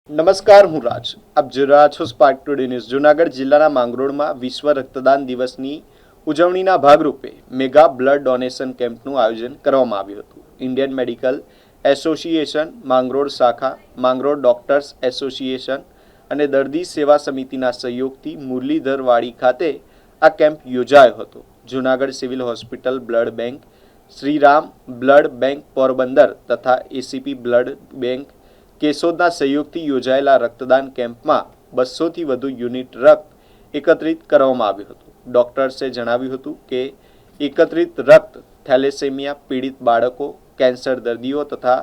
નમસ્કાર, હું રાજ. આપ જોઈ રહ્યા છો સ્પાર્ક ટુડે ન્યૂઝ. જૂનાગઢ જિલ્લાના માંગરોળમાં વિશ્વ રક્તદાન દિવસની ઉજવણીના ભાગરૂપે મેગા બ્લડ ડોનેશન કેમ્પનું આયોજન કરવામાં આવ્યું હતું. ઇન્ડિયન મેડિકલ એસોસિએશન માંગરોળ શાખા, માંગરોળ ડોક્ટર્સ એસોસિએશન અને દર્દી સેવા સમિતિના સહયોગથી મુરલીધરવાડી ખાતે આ કેમ્પ યોજાયો હતો. Junagadh civil hospital blood bank, Shriram blood bank Porbandar તથા એસીપી બ્લડ બેંક કેશોદના સહયોગથી યોજાયેલા રક્તદાન કેમ્પમાં 200થી વધુ યુનિટ રક્ત એકત્રિત કરવામાં આવ્યું હતું. ડોક્ટર્સે જણાવ્યું હતું કે એકત્રિત રક્ત થેલેસેમિયા પીડિત બાળકો, કેન્સર દર્દીઓ તથા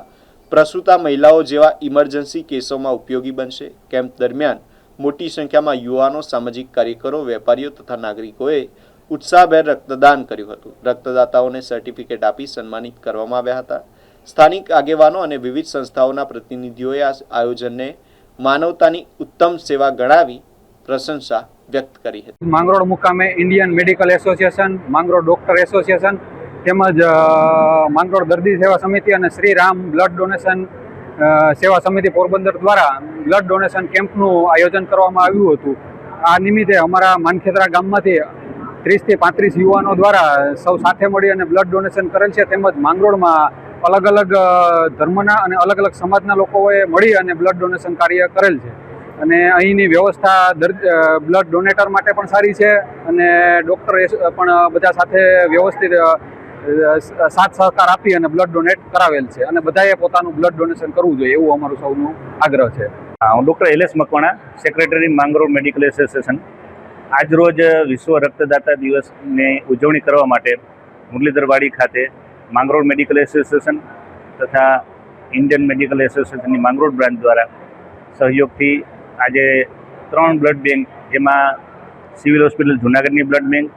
પ્રસૂતા મહિલાઓ જેવા ઇમરજન્સી કેસોમાં ઉપયોગી બનશે. કેમ્પ દરમિયાન મોટી સંખ્યામાં યુવાનો, સામાજિક કાર્યકરો, વેપારીઓ તથા નાગરિકોએ ઉત્સાહભેર રક્તદાન કર્યું હતું. રક્તદાતાઓને સર્ટિફિકેટ આપી સન્માનિત કરવામાં આવ્યા હતા. સ્થાનિક આગેવાનો અને વિવિધ સંસ્થાઓના પ્રતિનિધિઓએ આ આયોજનને માનવતાની ઉત્તમ સેવા ગણાવી પ્રશંસા વ્યક્ત કરી હતી. માંગરોળ મુકામે Indian medical association, Mangrol doctor association તેમજ માંગરોળ દર્દી સેવા સમિતિ અને શ્રીરામ બ્લડ ડોનેશન સેવા સમિતિ પોરબંદર દ્વારા બ્લડ ડોનેશન કેમ્પનું આયોજન કરવામાં આવ્યું હતું. આ નિમિત્તે અમારા માનખેતરા ગામમાંથી 30 થી 35 યુવાનો દ્વારા સૌ સાથે મળી અને બ્લડ ડોનેશન કરેલ છે. તેમજ માંગરોળમાં અલગ અલગ ધર્મના અને અલગ અલગ સમાજના લોકોએ મળી અને બ્લડ ડોનેશન કાર્ય કરેલ છે. અને અહીંની વ્યવસ્થા બ્લડ ડોનેટર માટે પણ સારી છે અને ડૉક્ટર પણ બધા સાથે વ્યવસ્થિત સાથ સહકાર આપી અને બ્લડ ડોનેટ કરાવેલ છે અને બધાએ પોતાનું બ્લડ ડોનેશન કરવું જોઈએ એવું અમારું સૌનું આગ્રહ છે. હું doctor L S Makwana, secretary Mangrol medical association. આજરોજ વિશ્વ રક્તદાતા દિવસની ઉજવણી કરવા માટે મુરલીધરવાડી ખાતે માંગરોળ મેડિકલ એસોસિએશન તથા ઇન્ડિયન મેડિકલ એસોસિએશનની માંગરોળ બ્રાન્ચ દ્વારા સહયોગથી આજે 3 બ્લડ બેંક, જેમાં સિવિલ હોસ્પિટલ જૂનાગઢની blood bank,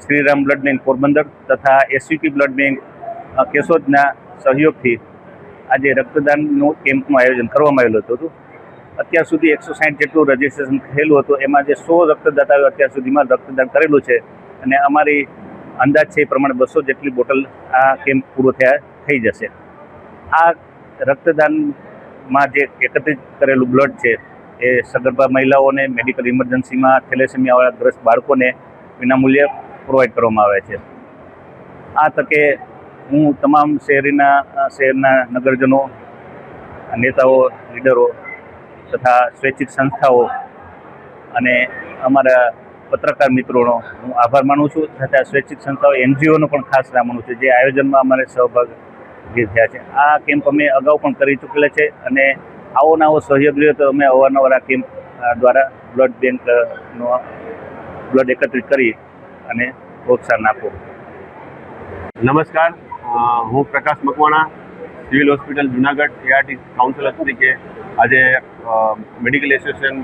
Shriram blood bank Porbandar તથા એસવીપી બ્લડ બેંક કેશોદના સહયોગથી આજે રક્તદાનનું કેમ્પનું આયોજન કરવામાં આવેલું હતું. અત્યાર સુધી 160 જેટલું રજિસ્ટ્રેશન થયેલું હતું. એમાં જે 100 રક્તદાતાઓ અત્યાર સુધીમાં રક્તદાન કરેલું છે અને અમારી અંદાજ છે એ પ્રમાણે 200 જેટલી બોટલ આ કેમ્પ પૂરો થઈ જશે. આ રક્તદાનમાં જે એકત્રિત કરેલું બ્લડ છે એ સગર્ભા મહિલાઓને, મેડિકલ ઇમરજન્સીમાં થેલેસેમિયાવાળા ગ્રસ્ત બાળકોને વિનામૂલ્યે પ્રોવાઈડ કરવામાં આવે છે. આ તકે હું તમામ શહેરના નગરજનો, નેતાઓ, લીડરો તથા સ્વૈચ્છિક સંસ્થાઓ અને અમારા પત્રકાર મિત્રોનો હું આભાર માનું છું. તથા સ્વૈચ્છિક સંસ્થાઓ, NGOનો પણ ખાસ માનું છું જે આયોજનમાં અમારે સહભાગી થયા છે. આ કેમ્પ અમે અગાઉ પણ કરી ચૂકેલા છે અને આવો નવો સહયોગ રહ્યો તો અમે અવારનવાર આ કેમ્પ દ્વારા બ્લડ બેંકનો બ્લડ એકત્રિત કરી અને પ્રોત્સાહન આપો. નમસ્કાર, હું Prakash Makwana, civil hospital Junagadh ART counsellor તરીકે આજે મેડિકલ એસોસિએશન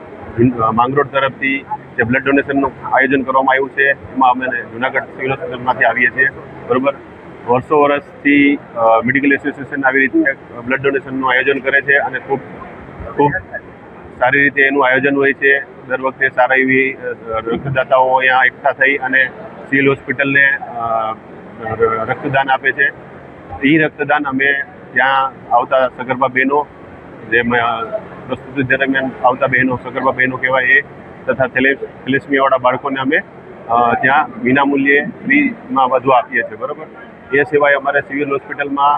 માંગરોળ તરફથી જે બ્લડ ડોનેશનનું આયોજન કરવામાં આવ્યું છે એમાં અમે જૂનાગઢ સિવિલ હોસ્પિટલમાંથી આવીએ છીએ. બરાબર, વર્ષોથી મેડિકલ એસોસિએશન આવી રીતે બ્લડ ડોનેશનનું આયોજન કરે છે અને ખૂબ સારી રીતે એનું આયોજન હોય છે. દર વખતે સારા એવી રક્તદાતાઓ અહીંયા એકઠા થઈ અને સિવિલ હોસ્પિટલને રક્તદાન આપે છે. એ રક્તદાન અમે ત્યાં આવતા સગર્ભા બહેનો, જે પ્રસ્તુતિ દરમિયાન આવતા બહેનો, સગર્ભા બહેનો કહેવાય એ, તથા થેલેસેમિયાવાળા બાળકોને અમે ત્યાં વિનામૂલ્યે ફ્રીમાં વધુ આપીએ છીએ. બરાબર, એ સિવાય અમારે સિવિલ હોસ્પિટલમાં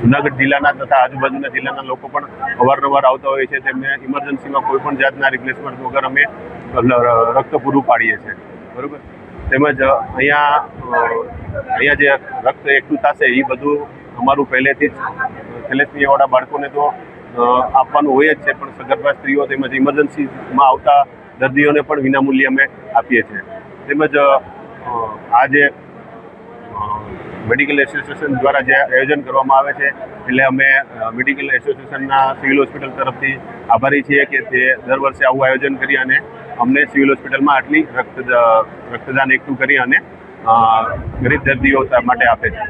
જૂનાગઢ જિલ્લાના તથા આજુબાજુના જિલ્લાના લોકો પણ અવારનવાર આવતા હોય છે. તેમને ઇમરજન્સીમાં કોઈ પણ જાતના રિપ્લેસમેન્ટ વગર અમે રક્ત પૂરું પાડીએ છીએ. બરાબર, તેમજ અહીંયા જે રક્ત એકઠું થશે એ બધું અમારું પહેલેથી જ થેલેસેમિયાવાળા બાળકોને તો આપવાનું હોય જ છે, પણ સગર્ભા સ્ત્રીઓ તેમજ ઇમરજન્સીમાં આવતા દર્દીઓને પણ વિનામૂલ્યે અમે આપીએ છીએ. તેમજ આ જે મેડિકલ એસોસિએશન દ્વારા જે આયોજન કરવામાં આવે છે એટલે અમે મેડિકલ એસોસિએશનના સિવિલ હોસ્પિટલ તરફથી આભારી છીએ કે તે દર વર્ષે આવું આયોજન કરી અને અમને સિવિલ હોસ્પિટલમાં આટલી રક્તદાન એકઠું કરી અને ગરીબ દર્દીઓ માટે આપે છે.